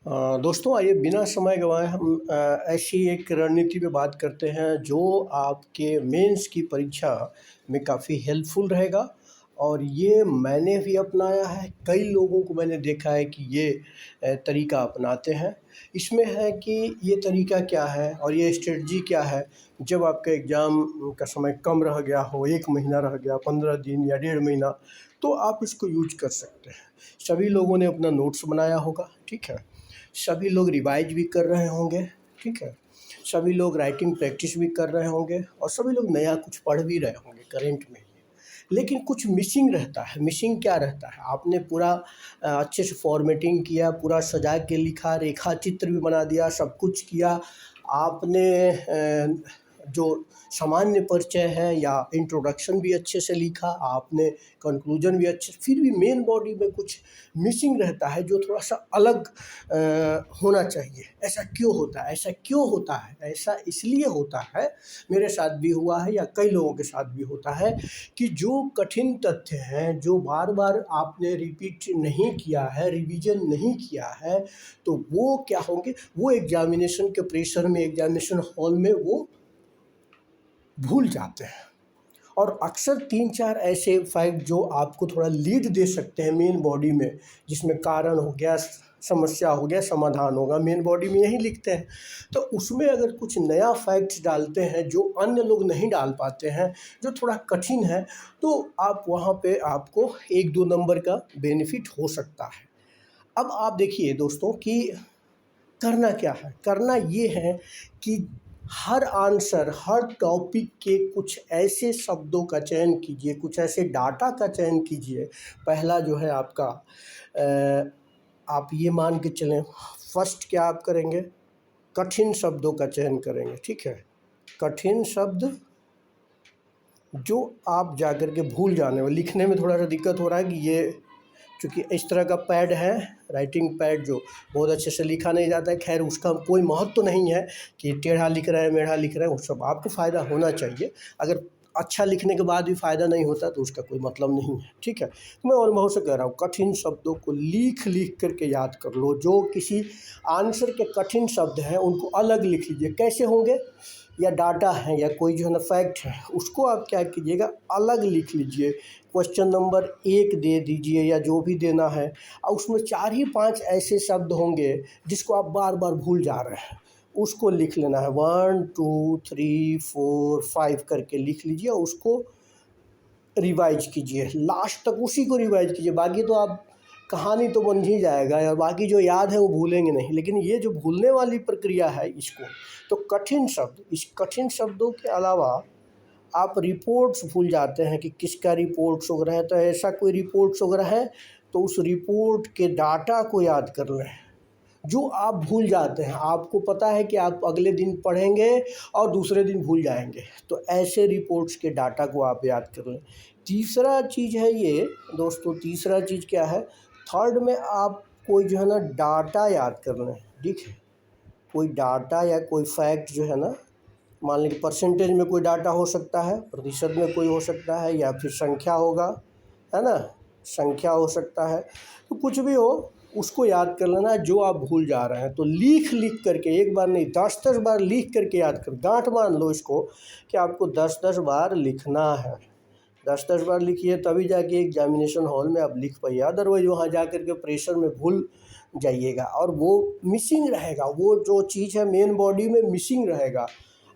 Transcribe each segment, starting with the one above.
दोस्तों आइए बिना समय गंवाए हम ऐसी एक रणनीति पे बात करते हैं जो आपके मेंस की परीक्षा में काफ़ी हेल्पफुल रहेगा। और ये मैंने भी अपनाया है, कई लोगों को मैंने देखा है कि ये तरीका अपनाते हैं। इसमें है कि ये तरीका क्या है और ये स्ट्रेटजी क्या है। जब आपका एग्ज़ाम का समय कम रह गया हो, 1 महीना रह गया, 15 दिन या डेढ़ महीना, तो आप इसको यूज कर सकते हैं। सभी लोगों ने अपना नोट्स बनाया होगा, ठीक है। सभी लोग रिवाइज भी कर रहे होंगे, ठीक है। सभी लोग राइटिंग प्रैक्टिस भी कर रहे होंगे और सभी लोग नया कुछ पढ़ भी रहे होंगे करंट में ही। लेकिन कुछ मिसिंग रहता है। मिसिंग क्या रहता है? आपने पूरा अच्छे से फॉर्मेटिंग किया, पूरा सजा के लिखा, रेखा चित्र भी बना दिया, सब कुछ किया। आपने जो सामान्य परिचय है या इंट्रोडक्शन भी अच्छे से लिखा, आपने कंक्लूजन भी अच्छे, फिर भी मेन बॉडी में कुछ मिसिंग रहता है जो थोड़ा सा अलग होना चाहिए। ऐसा क्यों होता है? ऐसा क्यों होता है? ऐसा इसलिए होता है, मेरे साथ भी हुआ है या कई लोगों के साथ भी होता है, कि जो कठिन तथ्य हैं, जो बार बार आपने रिपीट नहीं किया है, रिवीजन नहीं किया है, तो वो क्या होंगे, वो एग्जामिनेशन के प्रेशर में, एग्जामिनेशन हॉल में वो भूल जाते हैं। और अक्सर 3-4 ऐसे फैक्ट जो आपको थोड़ा लीड दे सकते हैं मेन बॉडी में, जिसमें कारण हो गया, समस्या हो गया, समाधान होगा, मेन बॉडी में यही लिखते हैं। तो उसमें अगर कुछ नया फैक्ट्स डालते हैं जो अन्य लोग नहीं डाल पाते हैं, जो थोड़ा कठिन है, तो आप वहाँ पे आपको 1-2 नंबर का बेनिफिट हो सकता है। अब आप देखिए दोस्तों कि करना क्या है? करना ये है कि हर आंसर, हर टॉपिक के कुछ ऐसे शब्दों का चयन कीजिए, कुछ ऐसे डाटा का चयन कीजिए। पहला जो है आपका आप ये मान के चलें, फर्स्ट क्या आप करेंगे, कठिन शब्दों का चयन करेंगे, ठीक है। कठिन शब्द जो आप जाकर के भूल जाने वाले, लिखने में थोड़ा सा दिक्कत हो रहा है कि ये चूँकि इस तरह का पैड है, राइटिंग पैड, जो बहुत अच्छे से लिखा नहीं जाता है। खैर उसका कोई महत्व तो नहीं है कि टेढ़ा लिख रहे हैं, मेढ़ा लिख रहे हैं, वो सब आपको फ़ायदा होना चाहिए। अगर अच्छा लिखने के बाद भी फ़ायदा नहीं होता तो उसका कोई मतलब नहीं है, ठीक है। तो मैं अनुभव से कह रहा हूँ, कठिन शब्दों को लिख कर के याद कर लो। जो किसी आंसर के कठिन शब्द हैं उनको अलग लिख लीजिए। कैसे होंगे? या डाटा है या कोई जो है ना फैक्ट है, उसको आप क्या कीजिएगा, अलग लिख लीजिए। क्वेश्चन नंबर 1 दे दीजिए या जो भी देना है, और उसमें 4 ही 5 ऐसे शब्द होंगे जिसको आप बार बार भूल जा रहे हैं, उसको लिख लेना है। 1 2 3 4 5 करके लिख लीजिए और उसको रिवाइज कीजिए, लास्ट तक उसी को रिवाइज कीजिए। बाकी तो आप कहानी तो बन ही जाएगा, या बाकी जो याद है वो भूलेंगे नहीं, लेकिन ये जो भूलने वाली प्रक्रिया है इसको, तो कठिन शब्द, इस कठिन शब्दों के अलावा आप रिपोर्ट्स भूल जाते हैं कि किसका रिपोर्ट्स वगैरह है, तो ऐसा कोई रिपोर्ट्स वगैरह है तो उस रिपोर्ट के डाटा को याद कर लें, जो आप भूल जाते हैं। आपको पता है कि आप अगले दिन पढ़ेंगे और दूसरे दिन भूल जाएंगे, तो ऐसे रिपोर्ट्स के डाटा को आप याद कर लें। तीसरा चीज़ है ये दोस्तों, तीसरा चीज़ क्या है, थर्ड में आप कोई जो है ना डाटा याद कर लें, ठीक है। कोई डाटा या कोई फैक्ट जो है ना, मान लीजिए परसेंटेज में कोई डाटा हो सकता है, प्रतिशत में कोई हो सकता है, या फिर संख्या होगा, है ना, संख्या हो सकता है। तो कुछ भी हो, उसको याद कर लेना जो आप भूल जा रहे हैं। तो लिख करके, एक बार नहीं 10-10 बार लिख करके याद कर, गांठ मान लो इसको कि आपको 10-10 बार लिखना है। 10-10 बार लिखिए तभी जाके एग्जामिनेशन हॉल में आप लिख पाइए, अदरवाइज वहाँ जा कर के प्रेशर में भूल जाइएगा और वो मिसिंग रहेगा। वो जो चीज़ है मेन बॉडी में मिसिंग रहेगा।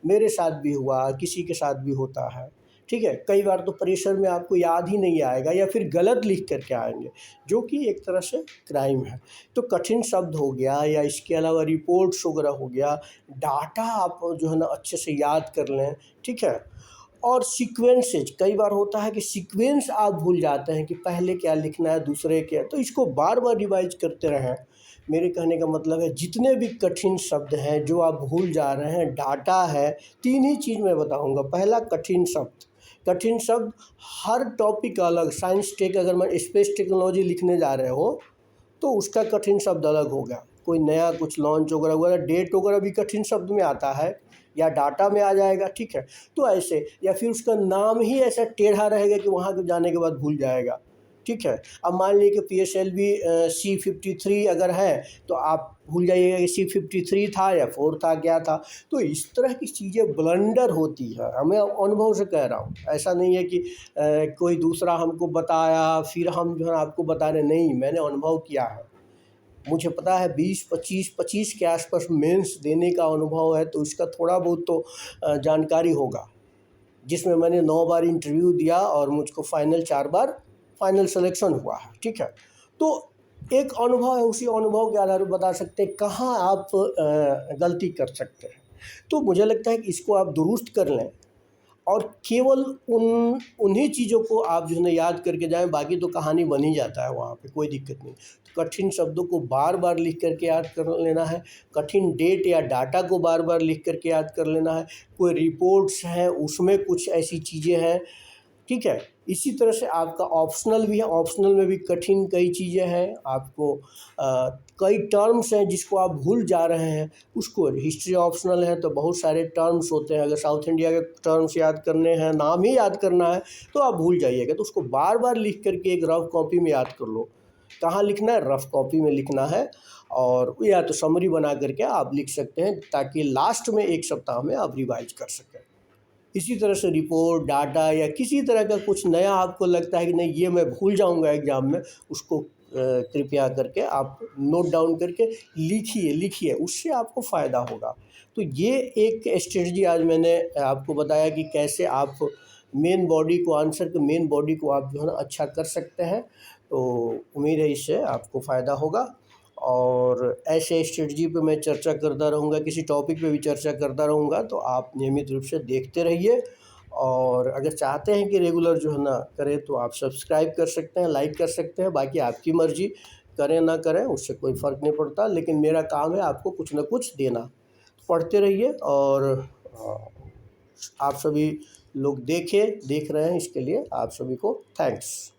मेरे साथ भी हुआ, किसी के साथ भी होता है, ठीक है। कई बार तो प्रेशर में आपको याद ही नहीं आएगा या फिर गलत लिख करके आएंगे, जो कि एक तरह से क्राइम है। तो कठिन शब्द हो गया, या इसके अलावा रिपोर्ट्स वगैरह हो गया, डाटा आप जो है ना अच्छे से याद कर लें, ठीक है। और सीक्वेंसेज, कई बार होता है कि सीक्वेंस आप भूल जाते हैं कि पहले क्या लिखना है, दूसरे क्या, तो इसको बार बार रिवाइज करते रहें। मेरे कहने का मतलब है जितने भी कठिन शब्द हैं जो आप भूल जा रहे हैं, डाटा है, 3 ही चीज़ मैं बताऊंगा। पहला कठिन शब्द, कठिन शब्द हर टॉपिक अलग, साइंस टेक, अगर मैं स्पेस टेक्नोलॉजी लिखने जा रहे हो तो उसका कठिन शब्द अलग होगा। कोई नया कुछ लॉन्च वगैरह वगैरह, डेट वगैरह भी कठिन शब्द में आता है या डाटा में आ जाएगा, ठीक है। तो ऐसे, या फिर उसका नाम ही ऐसा टेढ़ा रहेगा कि वहाँ जाने के बाद भूल जाएगा, ठीक है। अब मान लीजिए कि PSLV C53 अगर है तो आप भूल जाइएगा कि C53 था या 4 था, क्या था। तो इस तरह की चीज़ें ब्लंडर होती है, हमें अनुभव से कह रहा हूँ। ऐसा नहीं है कि कोई दूसरा हमको बताया फिर हम जो है आपको बता रहे, नहीं, मैंने अनुभव किया है। मुझे पता है 20-25 के आसपास मेंस देने का अनुभव है, तो इसका थोड़ा बहुत तो जानकारी होगा, जिसमें मैंने 9 बार इंटरव्यू दिया और मुझको फाइनल 4 बार फाइनल सिलेक्शन हुआ है, ठीक है। तो एक अनुभव है, उसी अनुभव के आधार पर बता सकते हैं कहाँ आप गलती कर सकते हैं। तो मुझे लगता है कि इसको आप दुरुस्त कर लें और केवल उन्हीं चीज़ों को आप जो है ना याद करके जाएँ, बाकी तो कहानी बन ही जाता है वहाँ पे, कोई दिक्कत नहीं। तो कठिन शब्दों को बार-बार लिख कर के याद कर लेना है, कठिन डेट या डाटा को बार-बार लिख कर के याद कर लेना है, कोई रिपोर्ट्स हैं उसमें कुछ ऐसी चीज़ें हैं, ठीक है। इसी तरह से आपका ऑप्शनल भी है, ऑप्शनल में भी कठिन कई चीज़ें हैं, आपको कई टर्म्स हैं जिसको आप भूल जा रहे हैं, उसको हिस्ट्री ऑप्शनल है तो बहुत सारे टर्म्स होते हैं, अगर साउथ इंडिया के टर्म्स याद करने हैं, नाम ही याद करना है तो आप भूल जाइएगा, तो उसको बार बार लिख करके एक रफ कॉपी में याद कर लो। कहाँ लिखना है? रफ कॉपी में लिखना है, और या तो समरी बना करके आप लिख सकते हैं ताकि लास्ट में 1 सप्ताह में आप रिवाइज कर सकें। इसी तरह से रिपोर्ट, डाटा या किसी तरह का कुछ नया आपको लगता है कि नहीं ये मैं भूल जाऊंगा एग्ज़ाम में, उसको कृपया करके आप नोट डाउन करके लिखिए, उससे आपको फ़ायदा होगा। तो ये एक स्ट्रेटजी आज मैंने आपको बताया कि कैसे आप मेन बॉडी को, आंसर के मेन बॉडी को आप जो है ना अच्छा कर सकते हैं। तो उम्मीद है इससे आपको फ़ायदा होगा, और ऐसे स्ट्रेटजी पे मैं चर्चा करता रहूँगा, किसी टॉपिक पे भी चर्चा करता रहूँगा, तो आप नियमित रूप से देखते रहिए। और अगर चाहते हैं कि रेगुलर जो है ना करें तो आप सब्सक्राइब कर सकते हैं, लाइक कर सकते हैं, बाकी आपकी मर्ज़ी, करें ना करें उससे कोई फ़र्क नहीं पड़ता, लेकिन मेरा काम है आपको कुछ ना कुछ देना। पढ़ते रहिए, और आप सभी लोग देख रहे हैं, इसके लिए आप सभी को थैंक्स।